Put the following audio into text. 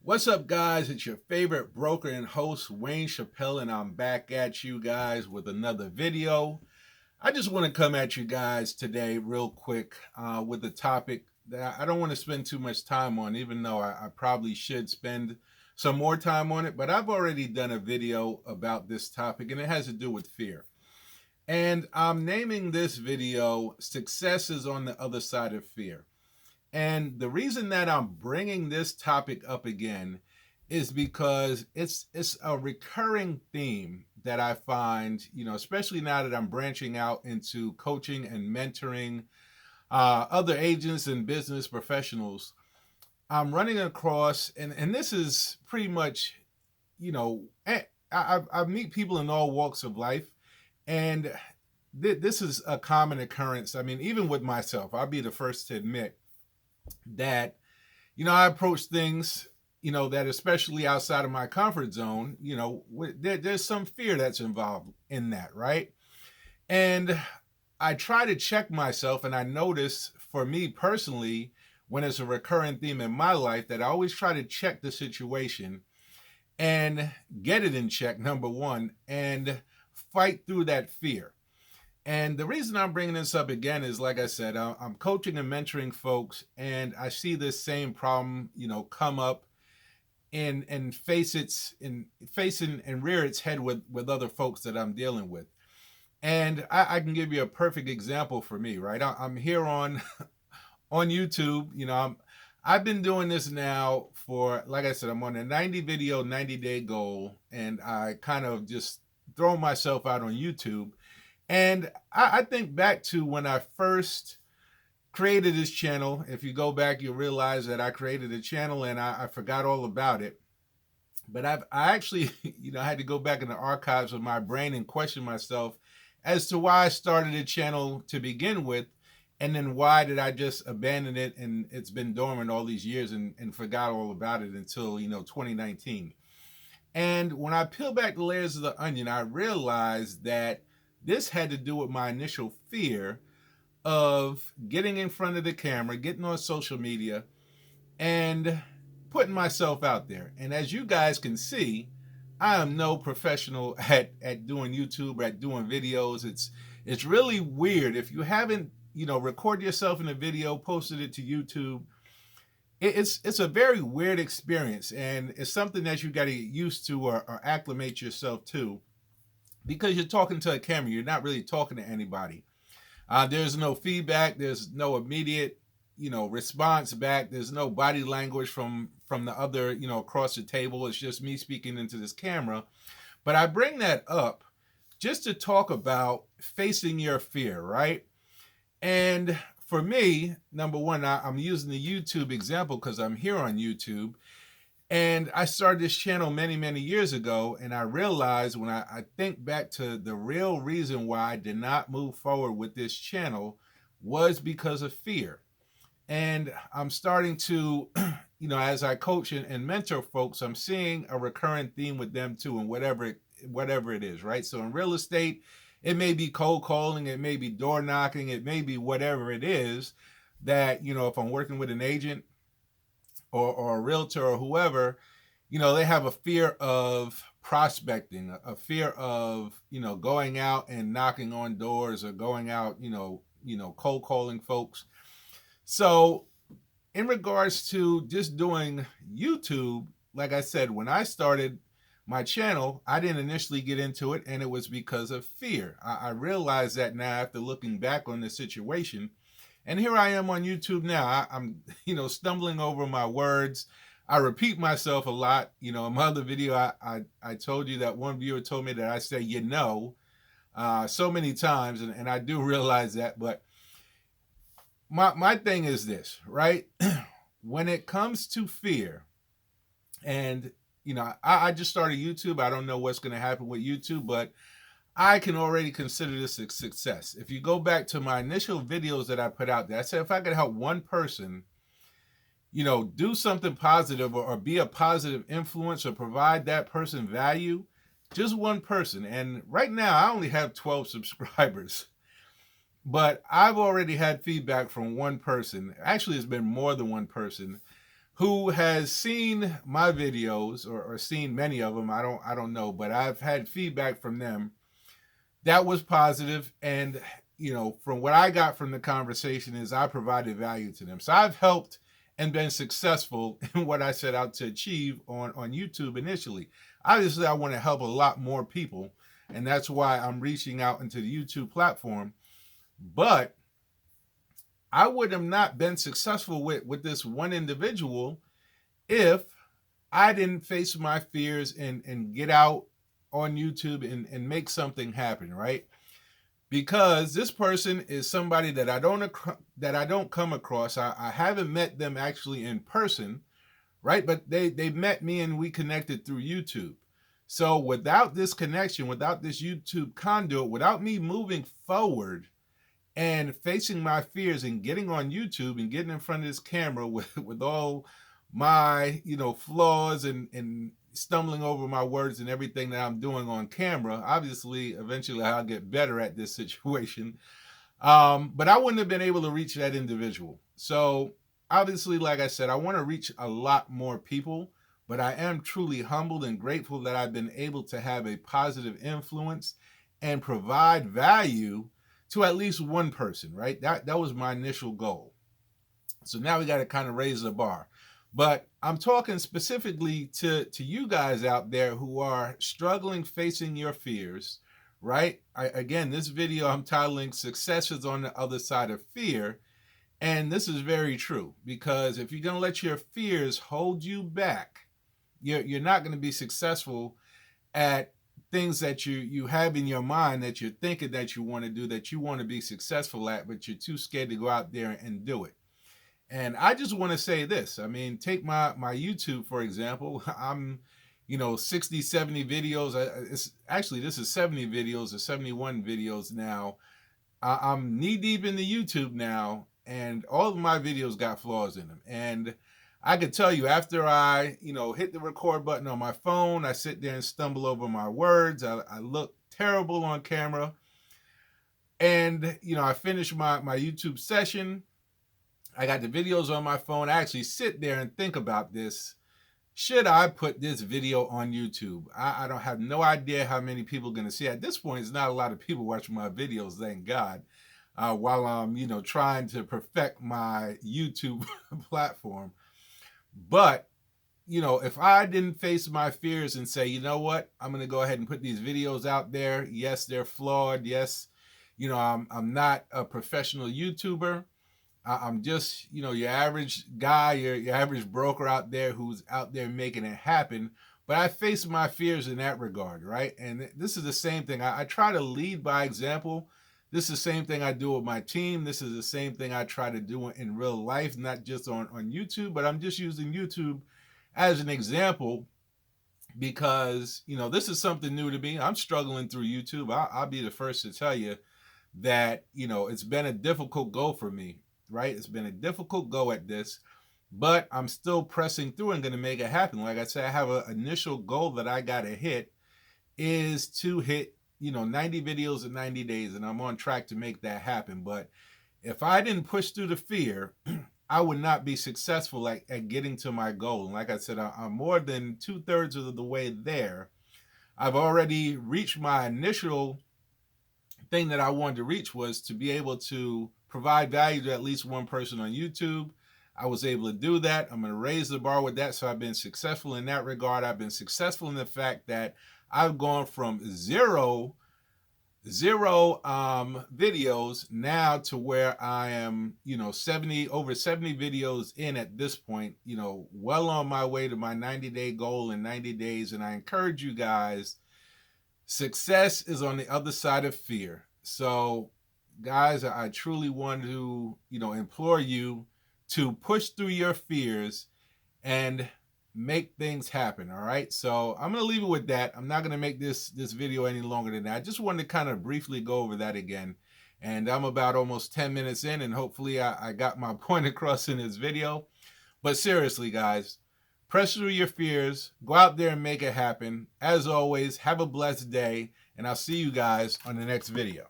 What's up, guys? It's your favorite broker and host, Wayne Chappelle, and I'm back at you guys with another video. I just want to come at you guys today real quick with a topic that I don't want to spend too much time on, even though I probably should spend some more time on it. But I've already done a video about this topic, and it has to do with fear. And I'm naming this video, Success is on the Other Side of Fear. And the reason that I'm bringing this topic up again is because it's a recurring theme that I find, especially now that I'm branching out into coaching and mentoring other agents and business professionals. I'm running across, and this is pretty much, I meet people in all walks of life, and this is a common occurrence. I mean, even with myself, I'll be the first to admit that I approach things that, especially outside of my comfort zone, there's some fear that's involved in that, right? And I try to check myself, and I notice, for me personally, when it's a recurring theme in my life, that I always try to check the situation and get it in check, number one, and fight through that fear. And the reason I'm bringing this up again is, like I said, I'm coaching and mentoring folks, and I see this same problem, come up and face and rear its head with other folks that I'm dealing with. And I can give you a perfect example for me, right? I'm here on on YouTube. I've been doing this now for, like I said, I'm on a 90 video, 90-day goal, and I kind of just throw myself out on YouTube. And I think back to when I first created this channel. If you go back, you'll realize that I created a channel and I forgot all about it. But I actually, I had to go back in the archives of my brain and question myself as to why I started a channel to begin with. And then why did I just abandon it, and it's been dormant all these years and forgot all about it until, 2019. And when I peel back the layers of the onion, I realized that this had to do with my initial fear of getting in front of the camera, getting on social media, and putting myself out there. And as you guys can see, I am no professional at doing YouTube, at doing videos. It's really weird. If you haven't, record yourself in a video, posted it to YouTube, it's a very weird experience. And it's something that you got to get used to or acclimate yourself to, because you're talking to a camera. You're not really talking to anybody. There's no feedback. There's no immediate, response back. There's no body language from the other, across the table. It's just me speaking into this camera. But I bring that up just to talk about facing your fear, right? And for me, number one, I'm using the YouTube example because I'm here on YouTube. And I started this channel many, many years ago, and I realized when I think back to the real reason why I did not move forward with this channel was because of fear. And I'm starting to, as I coach and mentor folks, I'm seeing a recurrent theme with them too, and whatever it is, right? So in real estate, it may be cold calling, it may be door knocking, it may be whatever it is that, if I'm working with an agent or a realtor or whoever, they have a fear of prospecting, a fear of, going out and knocking on doors, or going out, cold calling folks. So in regards to just doing YouTube, like I said, when I started my channel, I didn't initially get into it, and it was because of fear. I realized that now after looking back on the situation. And here I am on YouTube now. I'm, stumbling over my words. I repeat myself a lot. In my other video, I told you that one viewer told me that I say, so many times, and I do realize that. But my thing is this, right? When it comes to fear, and, I just started YouTube. I don't know what's going to happen with YouTube, but I can already consider this a success. If you go back to my initial videos that I put out there, I said if I could help one person, do something positive, or be a positive influence, or provide that person value, just one person. And right now I only have 12 subscribers, but I've already had feedback from one person. Actually, it's been more than one person who has seen my videos or seen many of them. I don't know, but I've had feedback from them that was positive. And, from what I got from the conversation is I provided value to them. So I've helped and been successful in what I set out to achieve on YouTube initially. Obviously, I want to help a lot more people, and that's why I'm reaching out into the YouTube platform. But I would have not been successful with this one individual if I didn't face my fears and get out on YouTube and make something happen, right? Because this person is somebody that I don't come across. I haven't met them actually in person, right? But they met me and we connected through YouTube. So without this connection, without this YouTube conduit, without me moving forward and facing my fears and getting on YouTube and getting in front of this camera with all my flaws and stumbling over my words and everything that I'm doing on camera, obviously eventually I'll get better at this situation, but I wouldn't have been able to reach that individual. So obviously, like I said, I want to reach a lot more people, but I am truly humbled and grateful that I've been able to have a positive influence and provide value to at least one person, right? That was my initial goal. So now we got to kind of raise the bar. But I'm talking specifically to you guys out there who are struggling facing your fears, right? Again, this video I'm titling Success is on the Other Side of Fear. And this is very true, because if you're going to let your fears hold you back, you're not going to be successful at things that you have in your mind that you're thinking that you want to do, that you want to be successful at, but you're too scared to go out there and do it. And I just want to say this. I mean, take my YouTube, for example. I'm, 60, 70 videos. This is 70 videos or 71 videos now. I'm knee deep in the YouTube now, and all of my videos got flaws in them. And I could tell you, after I, hit the record button on my phone, I sit there and stumble over my words. I look terrible on camera. And, I finish my YouTube session. I got the videos on my phone. I actually sit there and think about this. Should I put this video on YouTube? I don't have no idea how many people are going to see it. At this point, it's not a lot of people watching my videos, thank God, while I'm, trying to perfect my YouTube platform. But, if I didn't face my fears and say, you know what, I'm going to go ahead and put these videos out there. Yes, they're flawed. Yes, I'm not a professional YouTuber. I'm just, your average guy, your average broker out there who's out there making it happen. But I face my fears in that regard, right? And this is the same thing. I try to lead by example. This is the same thing I do with my team. This is the same thing I try to do in real life, not just on YouTube, but I'm just using YouTube as an example because, this is something new to me. I'm struggling through YouTube. I'll be the first to tell you that, it's been a difficult go for me. Right? It's been a difficult go at this, but I'm still pressing through and going to make it happen. Like I said, I have an initial goal that I got to hit is to hit, 90 videos in 90 days. And I'm on track to make that happen. But if I didn't push through the fear, I would not be successful at getting to my goal. And like I said, I'm more than 2/3 of the way there. I've already reached my initial thing that I wanted to reach, was to be able to provide value to at least one person on YouTube. I was able to do that. I'm going to raise the bar with that. So I've been successful in that regard. I've been successful in the fact that I've gone from zero videos now to where I am, over 70 videos in at this point, well on my way to my 90-day goal in 90 days. And I encourage you guys, success is on the other side of fear. So guys, I truly want to, implore you to push through your fears and make things happen. All right. So I'm going to leave it with that. I'm not going to make this video any longer than that. I just wanted to kind of briefly go over that again. And I'm about almost 10 minutes in, and hopefully I got my point across in this video. But seriously, guys, press through your fears, go out there and make it happen. As always, have a blessed day, and I'll see you guys on the next video.